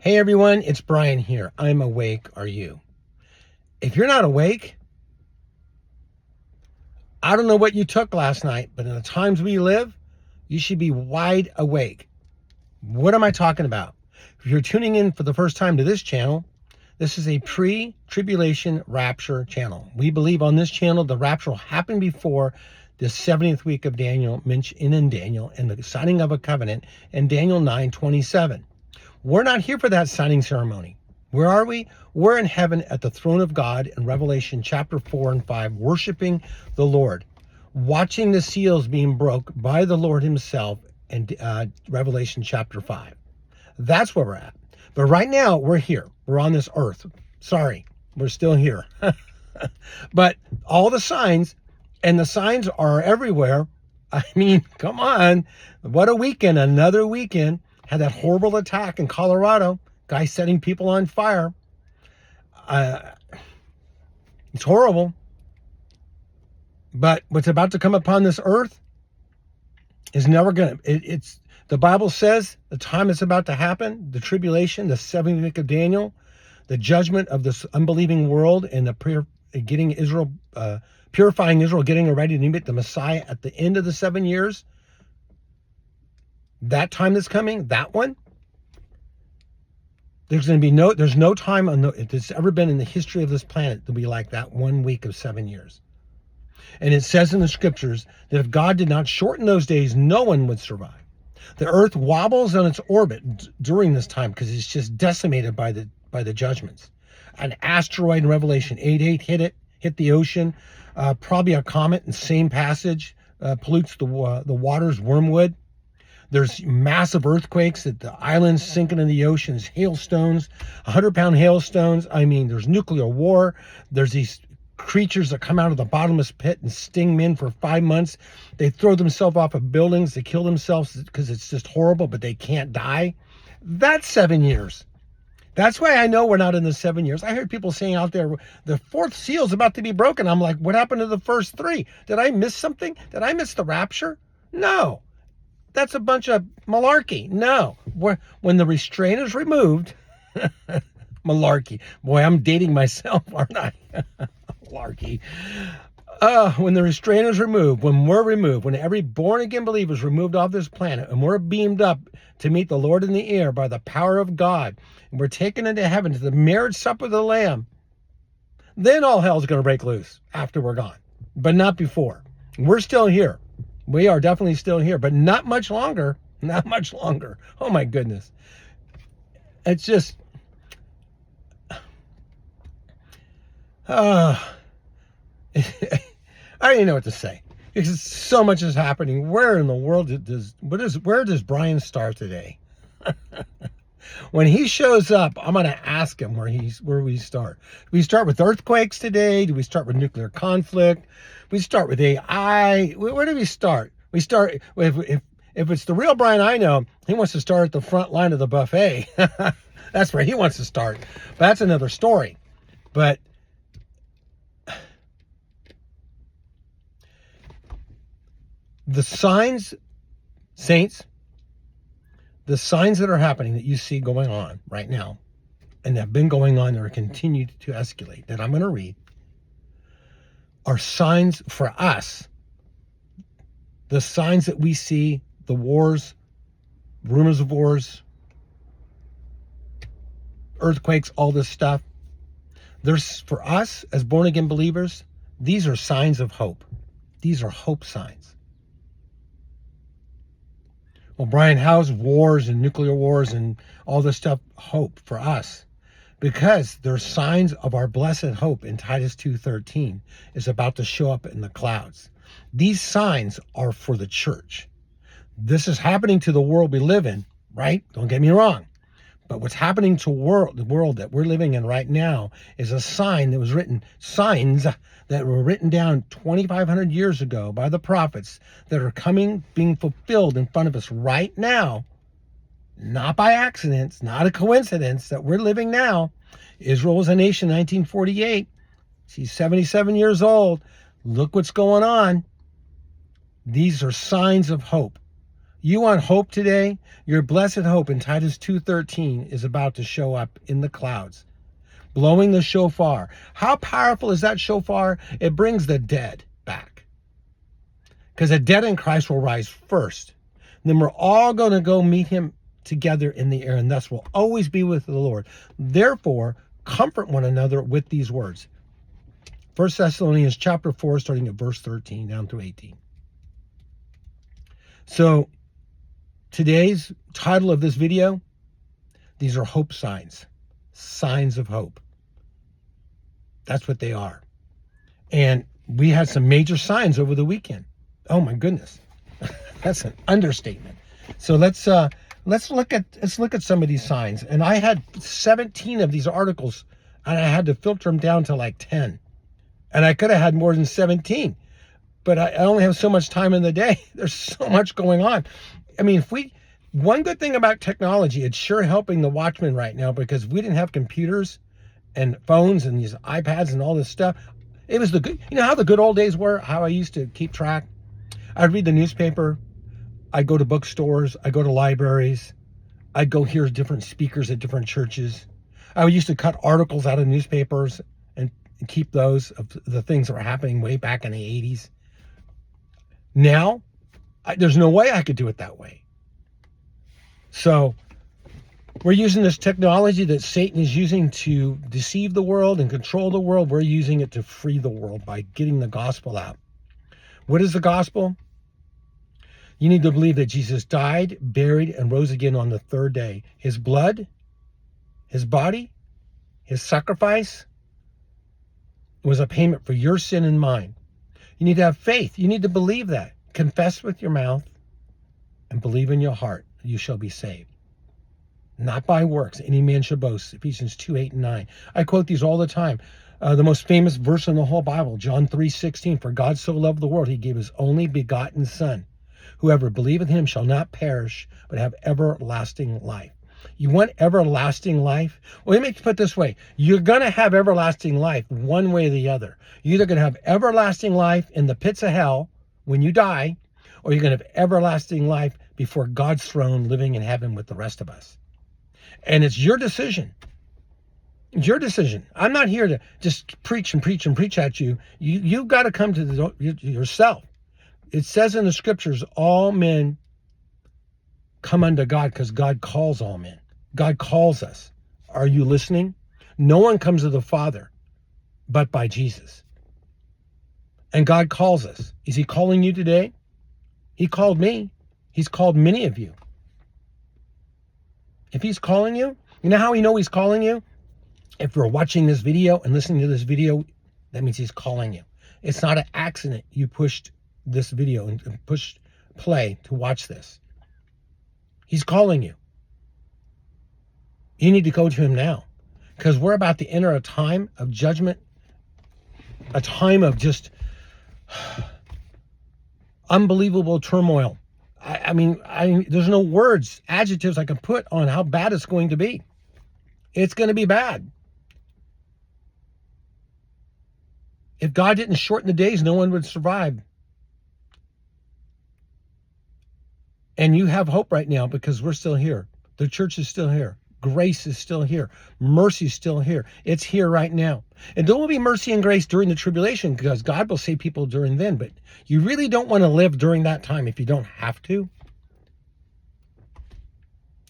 Hey everyone, it's Brian here. I'm awake. Are you? If you're not awake, I don't know what you took last night, but in the times we live, you should be wide awake. What am I talking about? If you're tuning in for the first time to this channel, this is a pre-tribulation rapture channel. We believe on this channel the rapture will happen before the 70th week of Daniel, mentioned in Daniel, and the signing of a covenant in Daniel 9:27. We're not here for that signing ceremony. Where are we? We're in heaven at the throne of God in Revelation chapter 4 and 5, worshiping the Lord, watching the seals being broke by the Lord himself in Revelation chapter 5. That's where we're at. But right now, we're here. We're on this earth. Sorry, we're still here. But all the signs, and the signs are everywhere. I mean, come on. What a weekend, another weekend. Had that horrible attack in Colorado, guy setting people on fire. It's horrible. But what's about to come upon this earth is never going to, it's, the Bible says the time is about to happen, the tribulation, the 70th week of Daniel, the judgment of this unbelieving world, and the getting Israel, purifying Israel, getting ready to meet the Messiah at the end of the 7 years. That time that's coming, that one, there's no time that's ever been in the history of this planet to be like that 1 week of 7 years. And it says in the scriptures that if God did not shorten those days, no one would survive. The earth wobbles on its orbit during this time because it's just decimated by the judgments. An asteroid in Revelation 8:8 hit the ocean. Probably a comet in the same passage pollutes the waters, wormwood. There's massive earthquakes at the islands sinking in the oceans, hailstones, 100-pound hailstones. I mean, there's nuclear war. There's these creatures that come out of the bottomless pit and sting men for 5 months. They throw themselves off of buildings. They kill themselves because it's just horrible, but they can't die. That's 7 years. That's why I know we're not in the 7 years. I heard people saying out there, the fourth seal is about to be broken. I'm like, what happened to the first three? Did I miss something? Did I miss the rapture? No. That's a bunch of malarkey. No. When the restraint is removed, malarkey. Boy, I'm dating myself, aren't I? Malarkey. When the restraint is removed, when we're removed, when every born-again believer is removed off this planet, and we're beamed up to meet the Lord in the air by the power of God, and we're taken into heaven to the marriage supper of the Lamb, then all hell's going to break loose after we're gone. But not before. We're still here. We are definitely still here, but not much longer. Not much longer. Oh my goodness. It's just, I don't even know what to say. Because so much is happening. Where in the world where does Brian start today? When he shows up, I'm going to ask him where we start. Do we start with earthquakes today? Do we start with nuclear conflict? We start with AI. Where do we start? We start with, if it's the real Brian I know, he wants to start at the front line of the buffet. That's where he wants to start. But that's another story. But the signs, saints, the signs that are happening that you see going on right now, and have been going on, that are continued to escalate, that I'm going to read, are signs for us. The signs that we see, the wars, rumors of wars, earthquakes, all this stuff. There's, for us as born-again believers, these are signs of hope. These are hope signs. Well, Brian, how's wars and nuclear wars and all this stuff hope for us? Because there's signs of our blessed hope in Titus 2:13 is about to show up in the clouds. These signs are for the church. This is happening to the world we live in, right? Don't get me wrong. But what's happening to the world that we're living in right now is a sign that was written, signs that were written down 2,500 years ago by the prophets that are coming, being fulfilled in front of us right now. Not by accident, not a coincidence that we're living now. Israel was a nation in 1948. She's 77 years old. Look what's going on. These are signs of hope. You want hope today? Your blessed hope in Titus 2:13 is about to show up in the clouds, blowing the shofar. How powerful is that shofar? It brings the dead back. Because the dead in Christ will rise first. Then we're all going to go meet him together in the air, and thus we'll always be with the Lord. Therefore, comfort one another with these words. 1 Thessalonians chapter 4, starting at verse 13 down through 18. So today's title of this video, these are hope signs. Signs of hope. That's what they are. And we had some major signs over the weekend. Oh my goodness. That's an understatement. So let's look at some of these signs. And I had 17 of these articles, and I had to filter them down to like 10. And I could have had more than 17, but I only have so much time in the day. There's so much going on. I mean, one good thing about technology, it's sure helping the watchmen right now, because we didn't have computers and phones and these iPads and all this stuff. It was you know how the good old days were, how I used to keep track. I'd read the newspaper. I'd go to bookstores. I'd go to libraries. I'd go hear different speakers at different churches. I used to cut articles out of newspapers and keep those of the things that were happening way back in the 80s. Now, there's no way I could do it that way. So we're using this technology that Satan is using to deceive the world and control the world. We're using it to free the world by getting the gospel out. What is the gospel? You need to believe that Jesus died, buried, and rose again on the third day. His blood, his body, his sacrifice was a payment for your sin and mine. You need to have faith. You need to believe that. Confess with your mouth and believe in your heart. You shall be saved. Not by works. Any man shall boast. Ephesians 2:8-9. I quote these all the time. The most famous verse in the whole Bible, John 3:16. For God so loved the world, he gave his only begotten Son. Whoever believeth him shall not perish, but have everlasting life. You want everlasting life? Well, let me put it this way. You're going to have everlasting life one way or the other. You're either going to have everlasting life in the pits of hell when you die, or you're going to have everlasting life before God's throne living in heaven with the rest of us. And it's your decision. It's your decision. I'm not here to just preach and preach and preach at you. You've got to come to yourself. It says in the scriptures, all men come unto God because God calls all men. God calls us. Are you listening? No one comes to the Father but by Jesus. And God calls us. Is he calling you today? He called me. He's called many of you. If he's calling you, you know how we know he's calling you? If you're watching this video and listening to this video, that means he's calling you. It's not an accident you pushed this video and pushed play to watch this. He's calling you. You need to go to him now, because we're about to enter a time of judgment, a time of just unbelievable turmoil. I mean, there's no words, adjectives I can put on how bad it's going to be. It's going to be bad. If God didn't shorten the days, no one would survive. And you have hope right now because we're still here. The church is still here. Grace is still here. Mercy is still here. It's here right now. And there will be mercy and grace during the tribulation, because God will save people during then. But you really don't want to live during that time if you don't have to.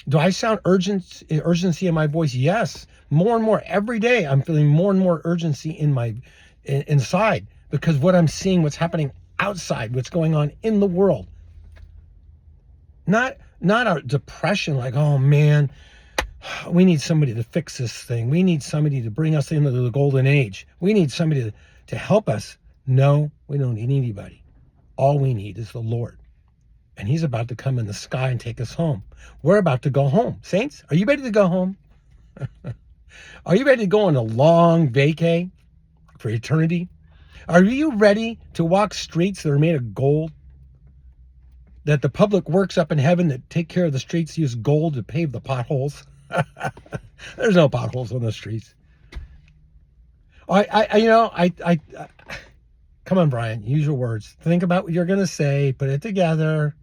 Do I sound urgency in my voice? Yes. More and more. Every day I'm feeling more and more urgency inside, because what I'm seeing, what's happening outside, what's going on in the world. Not a depression like, oh man, we need somebody to fix this thing. We need somebody to bring us into the golden age. We need somebody to help us. No, we don't need anybody. All we need is the Lord. And he's about to come in the sky and take us home. We're about to go home. Saints, are you ready to go home? Are you ready to go on a long vacay for eternity? Are you ready to walk streets that are made of gold? That the public works up in heaven that take care of the streets use gold to pave the potholes? There's no potholes on the streets. Come on, Brian, use your words. Think about what you're going to say. Put it together.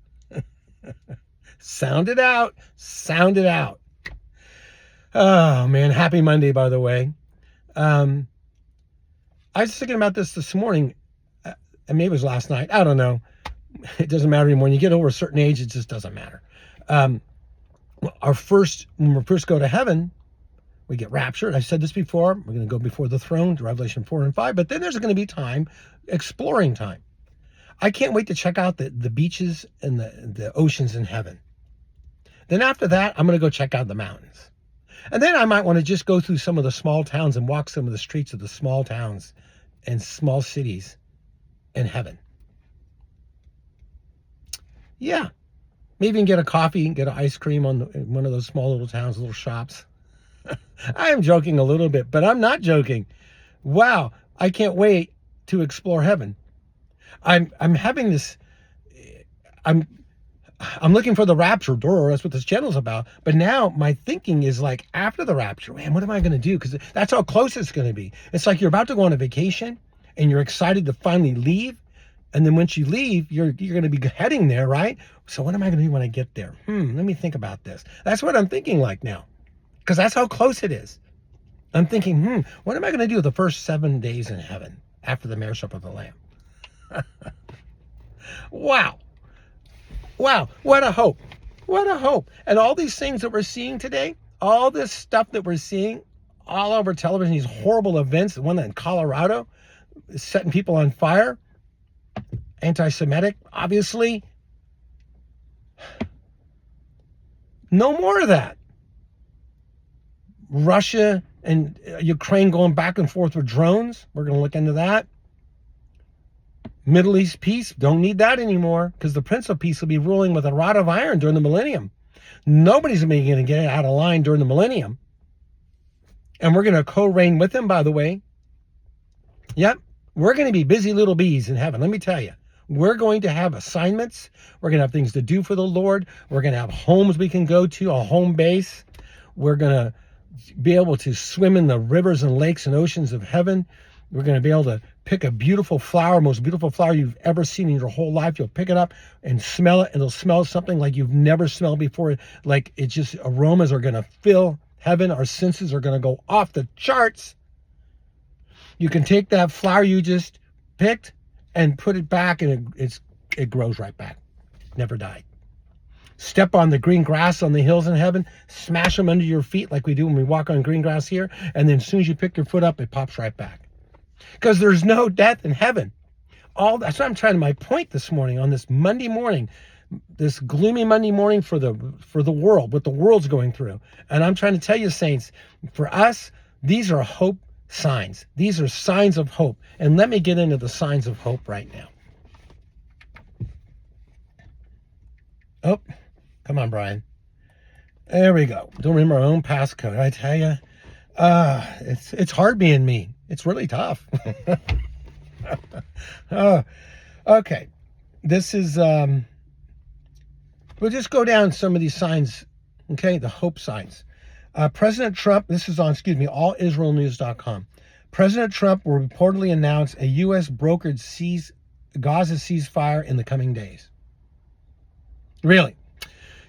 Sound it out. Sound it out. Oh, man. Happy Monday, by the way. I was thinking about this morning, and maybe it was last night. I don't know. It doesn't matter anymore. When you get over a certain age, it just doesn't matter. When we first go to heaven, we get raptured. I've said this before. We're going to go before the throne, Revelation 4 and 5. But then there's going to be time, exploring time. I can't wait to check out the beaches and the oceans in heaven. Then after that, I'm going to go check out the mountains. And then I might want to just go through some of the small towns and walk some of the streets of the small towns and small cities in heaven. Yeah. Maybe even get a coffee and get an ice cream on one of those small little towns, little shops. I am joking a little bit, but I'm not joking. Wow. I can't wait to explore heaven. I'm having this, I'm looking for the rapture. That's what this channel's about. But now my thinking is like, after the rapture, man, what am I going to do? Because that's how close it's going to be. It's like you're about to go on a vacation and you're excited to finally leave. And then once you leave, you're going to be heading there, right? So what am I going to do when I get there? Let me think about this. That's what I'm thinking like now, because that's how close it is. I'm thinking, what am I going to do the first 7 days in heaven after the marriage of the Lamb? Wow. Wow. What a hope. What a hope. And all these things that we're seeing today, all this stuff that we're seeing all over television, these horrible events, the one in Colorado, setting people on fire, anti-Semitic, obviously. No more of that. Russia and Ukraine going back and forth with drones. We're going to look into that. Middle East peace, don't need that anymore, because the Prince of Peace will be ruling with a rod of iron during the millennium. Nobody's going to get out of line during the millennium. And we're going to co-reign with him, by the way. Yep. We're going to be busy little bees in heaven, let me tell you. We're going to have assignments. We're going to have things to do for the Lord. We're going to have homes we can go to, a home base. We're going to be able to swim in the rivers and lakes and oceans of heaven. We're going to be able to pick a beautiful flower, most beautiful flower you've ever seen in your whole life. You'll pick it up and smell it, and it'll smell something like you've never smelled before. Like it just, aromas are going to fill heaven. Our senses are going to go off the charts. You can take that flower you just picked and put it back, and it grows right back. Never died. Step on the green grass on the hills in heaven, smash them under your feet like we do when we walk on green grass here, and then as soon as you pick your foot up, it pops right back. Because there's no death in heaven. That's what I'm trying to, my point this morning on this Monday morning, this gloomy Monday morning for the world, what the world's going through. And I'm trying to tell you, saints, for us, these are hope signs. These are signs of hope. And let me get into the signs of hope right now. Oh, come on, Brian. There we go. Don't remember our own passcode. I tell you, it's hard being me. It's really tough. Okay. This is, we'll just go down some of these signs. Okay. The hope signs. President Trump, this is on, allisraelnews.com. President Trump will reportedly announce a U.S. brokered Gaza ceasefire in the coming days. Really?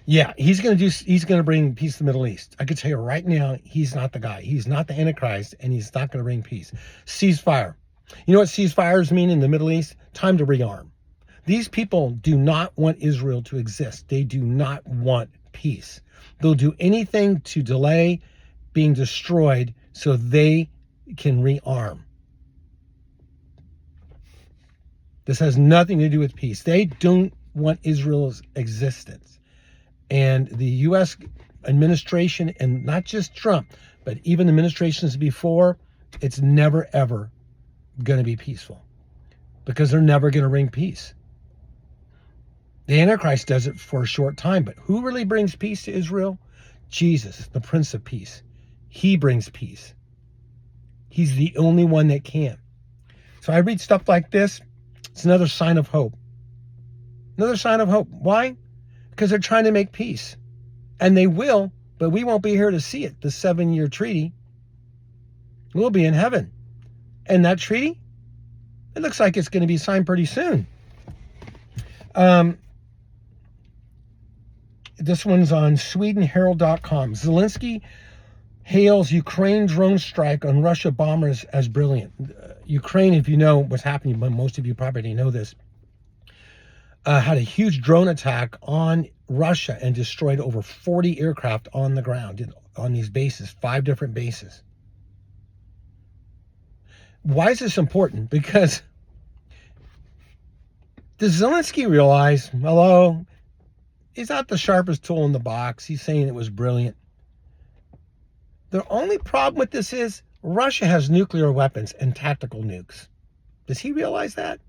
Yeah, he's going to bring peace to the Middle East. I could tell you right now, he's not the guy. He's not the Antichrist, and he's not going to bring peace. Ceasefire. You know what ceasefires mean in the Middle East? Time to rearm. These people do not want Israel to exist. They do not want peace. They'll do anything to delay being destroyed so they can rearm. This has nothing to do with peace. They don't want Israel's existence. And the U.S. administration, and not just Trump, but even administrations before, it's never, ever going to be peaceful, because they're never going to bring peace. The Antichrist does it for a short time, but who really brings peace to Israel? Jesus, the Prince of Peace. He brings peace. He's the only one that can. So I read stuff like this. It's another sign of hope. Another sign of hope. Why? Because they're trying to make peace. And they will, but we won't be here to see it. The 7-year treaty. We'll be in heaven. And that treaty, it looks like it's going to be signed pretty soon. This one's on SwedenHerald.com. Zelensky hails Ukraine drone strike on Russia bombers as brilliant. Ukraine, if you know what's happening, but most of you probably know this, had a huge drone attack on Russia and destroyed over 40 aircraft on the ground on these bases, 5 different bases. Why is this important? Because does Zelensky realize, hello, he's not the sharpest tool in the box. He's saying it was brilliant. The only problem with this is Russia has nuclear weapons and tactical nukes. Does he realize that?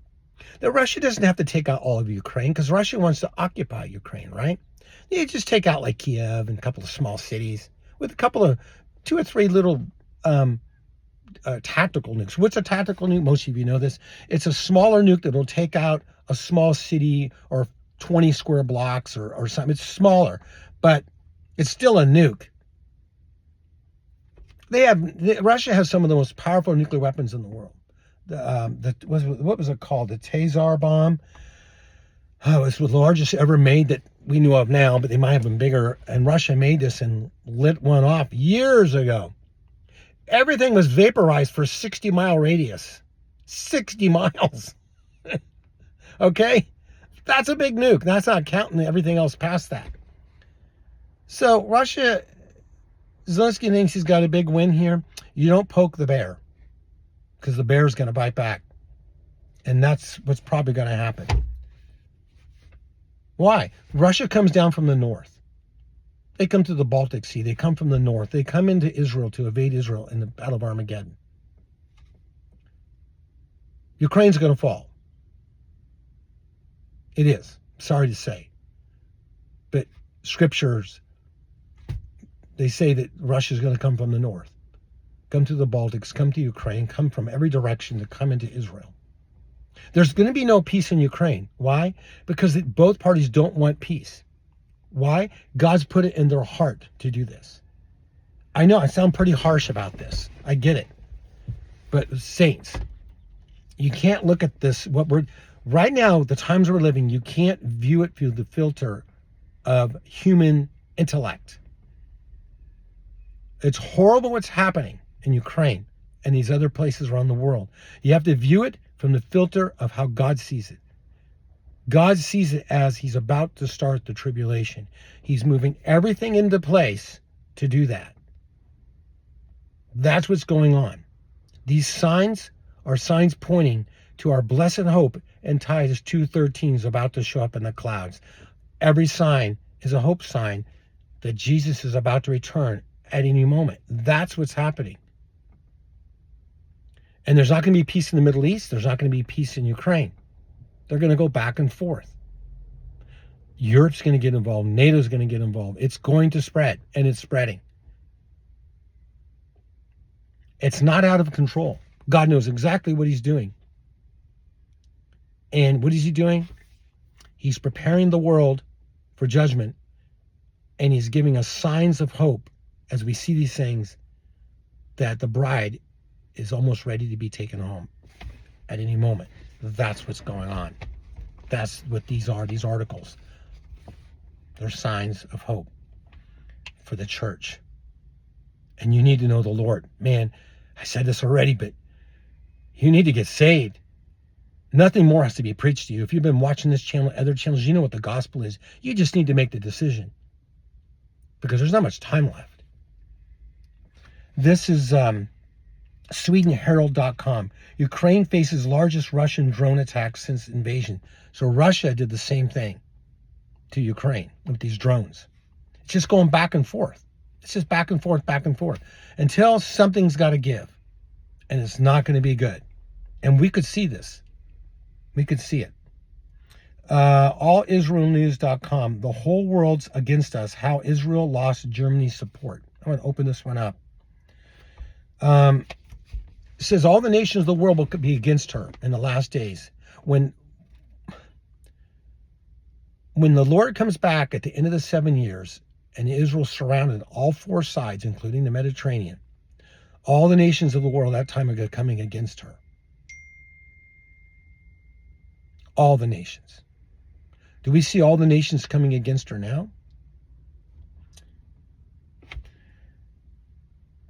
That Russia doesn't have to take out all of Ukraine because Russia wants to occupy Ukraine, right? You just take out like Kiev and a couple of small cities with a couple of 2 or 3 little tactical nukes. What's a tactical nuke? Most of you know this. It's a smaller nuke that will take out a small city or 20 square blocks or something. It's smaller, but it's still a nuke. Russia has some of the most powerful nuclear weapons in the world. What was it called? The Tsar bomb. Oh, it's the largest ever made that we knew of now, but they might have been bigger. And Russia made this and lit one off years ago. Everything was vaporized for 60-mile radius. 60 miles. Okay? That's a big nuke. That's not counting everything else past that. So Russia, Zelensky thinks he's got a big win here. You don't poke the bear because the bear's going to bite back. And that's what's probably going to happen. Why? Russia comes down from the north. They come to the Baltic Sea. They come from the north. They come into Israel to evade Israel in the Battle of Armageddon. Ukraine's going to fall. It is. Sorry to say. But scriptures, they say that Russia's going to come from the north. Come to the Baltics, come to Ukraine, come from every direction to come into Israel. There's going to be no peace in Ukraine. Why? Because both parties don't want peace. Why? God's put it in their heart to do this. I know I sound pretty harsh about this. I get it. But saints, you can't look at this. Right now, the times we're living, you can't view it through the filter of human intellect. It's horrible what's happening in Ukraine and these other places around the world. You have to view it from the filter of how God sees it. God sees it as he's about to start the tribulation. He's moving everything into place to do that. That's what's going on. These signs are signs pointing to our blessed hope, and Titus 2:13 is about to show up in the clouds. Every sign is a hope sign that Jesus is about to return at any moment. That's what's happening. And there's not going to be peace in the Middle East. There's not going to be peace in Ukraine. They're going to go back and forth. Europe's going to get involved. NATO's going to get involved. It's going to spread, and it's spreading. It's not out of control. God knows exactly what he's doing. And what is he doing? He's preparing the world for judgment, and he's giving us signs of hope as we see these things, that the bride is almost ready to be taken home at any moment. That's what's going on. That's what these are, these articles. They're signs of hope for the church. And you need to know the Lord. Man, I said this already, but you need to get saved. Nothing more has to be preached to you. If you've been watching this channel, other channels, you know what the gospel is. You just need to make the decision because there's not much time left. This is SwedenHerald.com. Ukraine faces largest Russian drone attack since invasion. So Russia did the same thing to Ukraine with these drones. It's just going back and forth. It's just back and forth until something's got to give. And it's not going to be good. And we could see this. We could see it. AllIsraelNews.com. The whole world's against us. How Israel lost Germany's support. I'm going to open this one up. It says all the nations of the world will be against her in the last days. When the Lord comes back at the end of the 7 years and Israel surrounded all 4 sides, including the Mediterranean, all the nations of the world at that time are coming against her. All the nations. Do we see all the nations coming against her now?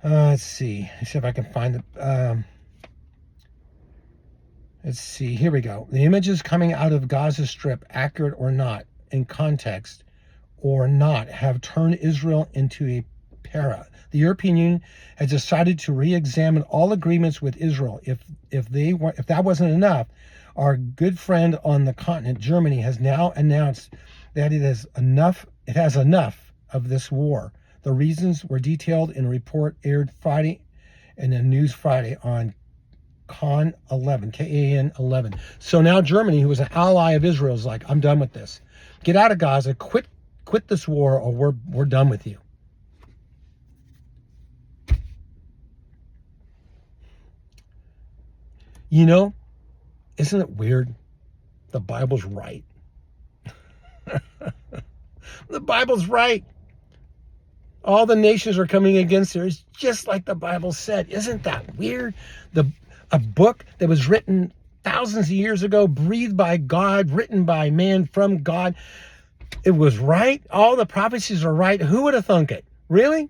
Let's see. Let's see if I can find the. Let's see. Here we go. The images coming out of Gaza Strip, accurate or not, in context or not, have turned Israel into a para. The European Union has decided to re-examine all agreements with Israel. If that wasn't enough, our good friend on the continent, Germany, has now announced that it has enough. It has enough of this war. The reasons were detailed in a report aired Friday in the News Friday on KAN 11, KAN 11. So now Germany, who was an ally of Israel, is like, I'm done with this. Get out of Gaza, quit this war, or we're done with you. You know, isn't it weird? The Bible's right. The Bible's right. All the nations are coming against her. It's just like the Bible said. Isn't that weird? A book that was written thousands of years ago, breathed by God, written by man from God. It was right. All the prophecies are right. Who would have thunk it? Really?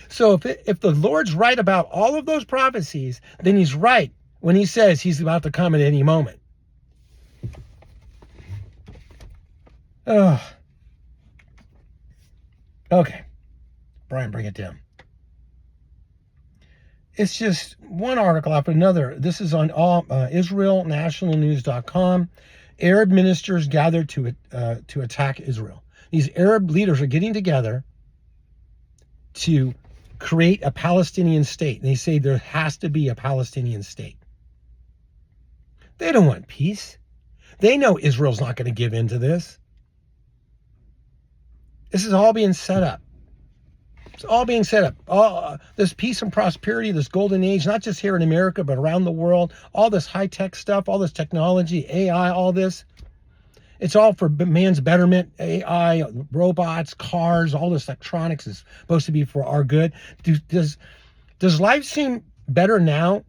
So if the Lord's right about all of those prophecies, then he's right when he says he's about to come at any moment. Oh. Okay. Brian, bring it down. It's just one article after another. This is on IsraelNationalNews.com. Arab ministers gathered to attack Israel. These Arab leaders are getting together to create a Palestinian state. They say there has to be a Palestinian state. They don't want peace. They know Israel's not going to give in to this. This is all being set up. It's all being set up. All this peace and prosperity, this golden age, not just here in America, but around the world. All this high-tech stuff, all this technology, AI, all this. It's all for man's betterment. AI, robots, cars, all this electronics is supposed to be for our good. Does life seem better now?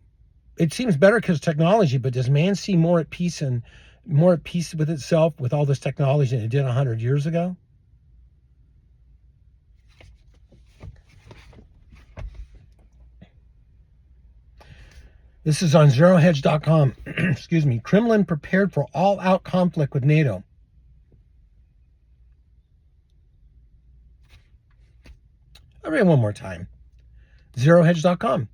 It seems better because of technology, but does man seem more at peace with itself with all this technology than it did 100 years ago? This is on zerohedge.com. Excuse me. Kremlin prepared for all-out conflict with NATO. I'll read it one more time. Zerohedge.com.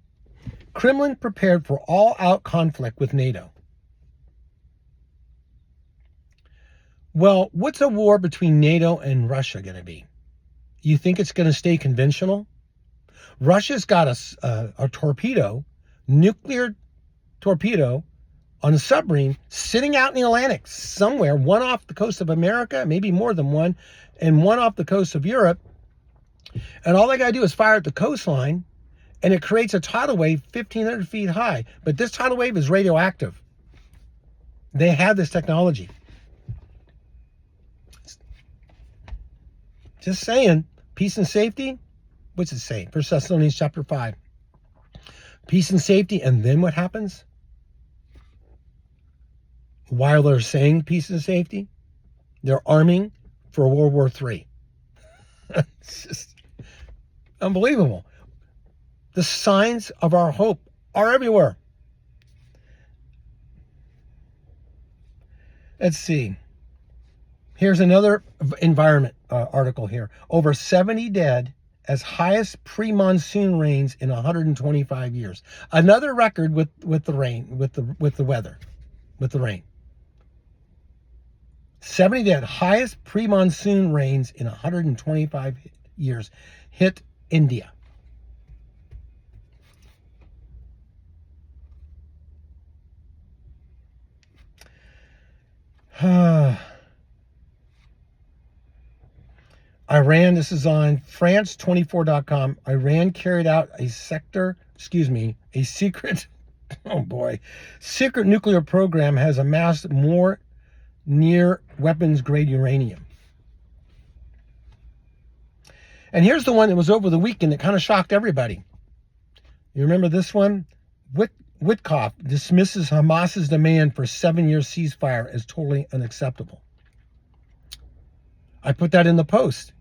Kremlin prepared for all-out conflict with NATO. Well, what's a war between NATO and Russia going to be? You think it's going to stay conventional? Russia's got a torpedo, nuclear torpedo, on a submarine sitting out in the Atlantic somewhere, one off the coast of America, maybe more than one, and one off the coast of Europe. And all they got to do is fire at the coastline, and it creates a tidal wave 1,500 feet high. But this tidal wave is radioactive. They have this technology. Just saying, peace and safety. What's it say? 1 Thessalonians chapter 5. Peace and safety, and then what happens? While they're saying peace and safety, they're arming for World War III. It's just unbelievable. The signs of our hope are everywhere. Let's see. Here's another environment article here. Over 70 dead as highest pre-monsoon rains in 125 years. Another record with the rain, with the weather, with the rain. 70 dead, highest pre-monsoon rains in 125 years hit India. Iran, this is on France24.com. Iran carried out a secret, secret nuclear program has amassed more near weapons grade uranium. And here's the one that was over the weekend that kind of shocked everybody. You remember this one? Witkoff dismisses Hamas's demand for 7-year ceasefire as totally unacceptable. I put that in the post.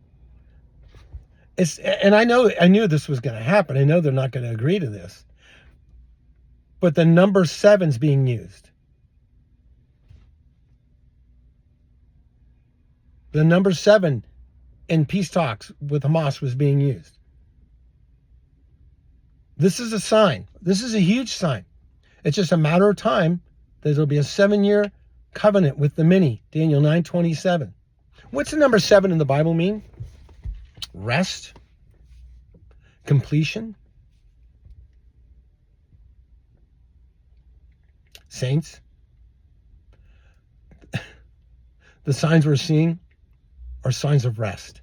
And I knew this was going to happen. I know they're not going to agree to this. But the number 7's being used. The number 7 in peace talks with Hamas was being used. This is a sign. This is a huge sign. It's just a matter of time that there'll be a 7-year covenant with the many. Daniel 9:27. What's the number 7 in the Bible mean? Rest, completion. Saints, the signs we're seeing are signs of rest.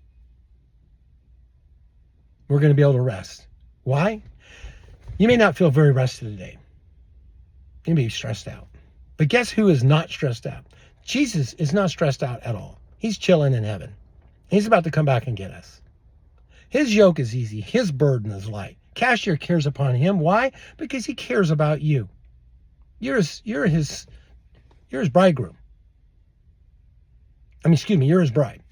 We're going to be able to rest. Why? You may not feel very rested today. You may be stressed out. But guess who is not stressed out? Jesus is not stressed out at all. He's chilling in heaven. He's about to come back and get us. His yoke is easy. His burden is light. Cast your cares upon him. Why? Because he cares about you. You're his bridegroom. You're his bride.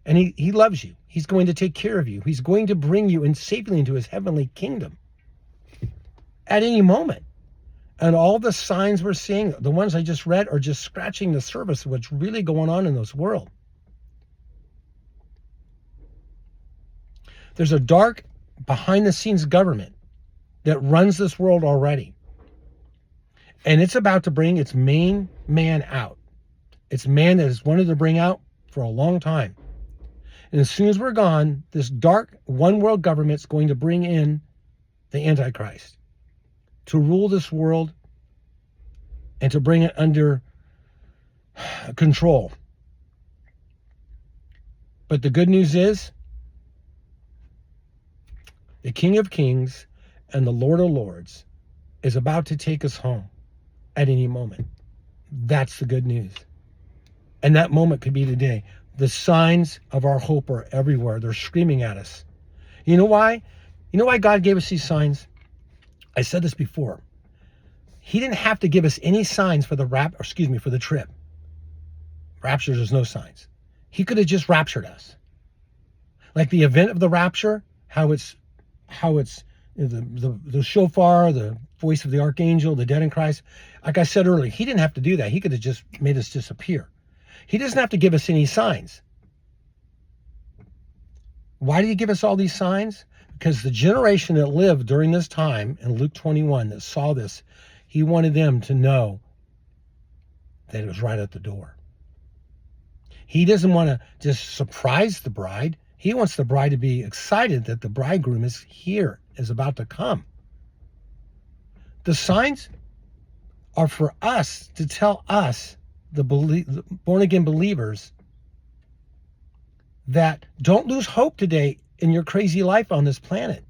And he loves you. He's going to take care of you. He's going to bring you in safely into his heavenly kingdom at any moment. And all the signs we're seeing, the ones I just read, are just scratching the surface of what's really going on in this world. There's a dark, behind-the-scenes government that runs this world already. And it's about to bring its main man out. Its man that it's wanted to bring out for a long time. And as soon as we're gone, this dark one-world government's going to bring in the Antichrist to rule this world and to bring it under control. But the good news is, the King of Kings and the Lord of Lords is about to take us home at any moment. That's the good news. And that moment could be today. The signs of our hope are everywhere. They're screaming at us. You know why? You know why God gave us these signs? I said this before. He didn't have to give us any signs for the trip. Rapture, there's no signs. He could have just raptured us. Like the event of the rapture, how it's the shofar, the voice of the archangel, the dead in Christ. Like I said earlier, he didn't have to do that. He could have just made us disappear. He doesn't have to give us any signs. Why did he give us all these signs? Because the generation that lived during this time in Luke 21 that saw this, he wanted them to know that it was right at the door. He doesn't want to just surprise the bride. He wants the bride to be excited that the bridegroom is here, is about to come. The signs are for us to tell us, the born-again believers, that don't lose hope today in your crazy life on this planet.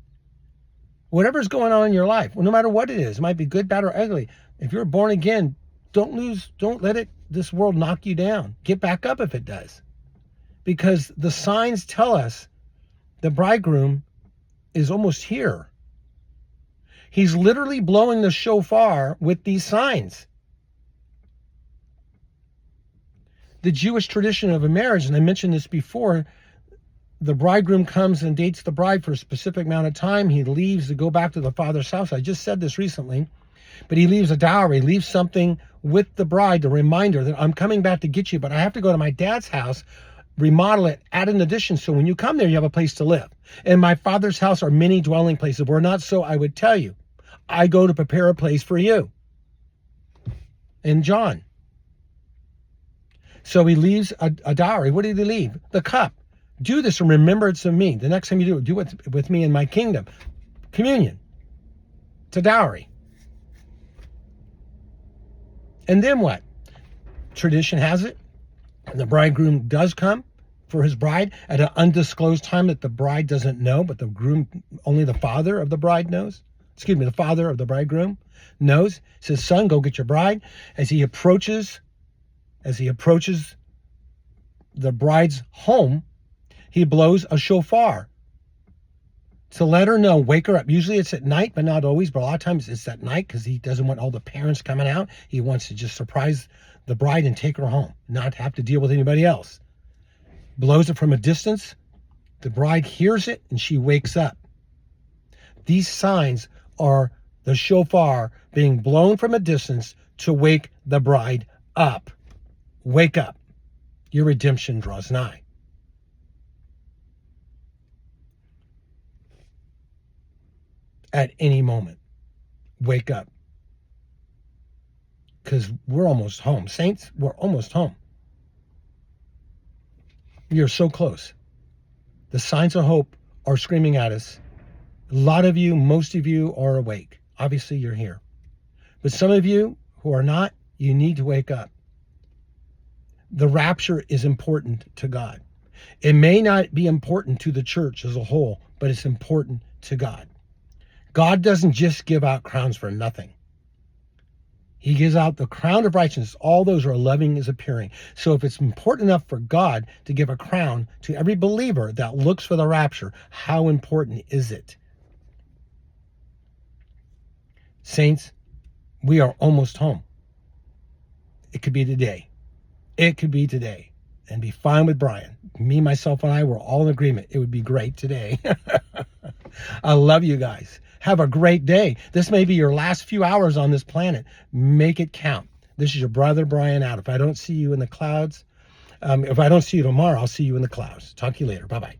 Whatever's going on in your life, no matter what it is, it might be good, bad, or ugly. If you're born again, don't let this world knock you down. Get back up if it does. Because the signs tell us the bridegroom is almost here. He's literally blowing the shofar with these signs. The Jewish tradition of a marriage, and I mentioned this before, the bridegroom comes and dates the bride for a specific amount of time. He leaves to go back to the father's house. I just said this recently, but he leaves a dowry, leaves something with the bride, the reminder that I'm coming back to get you, but I have to go to my dad's house, remodel it, add an addition, so when you come there, you have a place to live. In my father's house are many dwelling places. Were not so, I would tell you. I go to prepare a place for you. In John. So he leaves a dowry. What did he leave? The cup. Do this in remembrance of me. The next time you do it with me in my kingdom. Communion. It's a dowry. And then what? Tradition has it. The bridegroom does come for his bride at an undisclosed time that the bride doesn't know, but the groom, only the father of the bride knows. The father of the bridegroom knows. Says, son, go get your bride. As he approaches the bride's home, he blows a shofar to let her know, wake her up. Usually it's at night, but not always. But a lot of times it's at night because he doesn't want all the parents coming out. He wants to just surprise the bride and take her home, not have to deal with anybody else. Blows it from a distance The bride hears it and she wakes up. These signs are the shofar being blown from a distance to wake the bride up. Wake up. Your redemption draws nigh. At any moment, wake up. Because we're almost home. Saints, we're almost home. You're so close. The signs of hope are screaming at us. A lot of you, most of you are awake. Obviously, you're here. But some of you who are not, you need to wake up. The rapture is important to God. It may not be important to the church as a whole, but it's important to God. God doesn't just give out crowns for nothing. He gives out the crown of righteousness. All those who are loving is appearing. So if it's important enough for God to give a crown to every believer that looks for the rapture, how important is it? Saints, we are almost home. It could be today. It could be today. And be fine with Brian. Me, myself, and I were all in agreement. It would be great today. I love you guys. Have a great day. This may be your last few hours on this planet. Make it count. This is your brother, Brian, out. If I don't see you in the clouds, if I don't see you tomorrow, I'll see you in the clouds. Talk to you later. Bye-bye.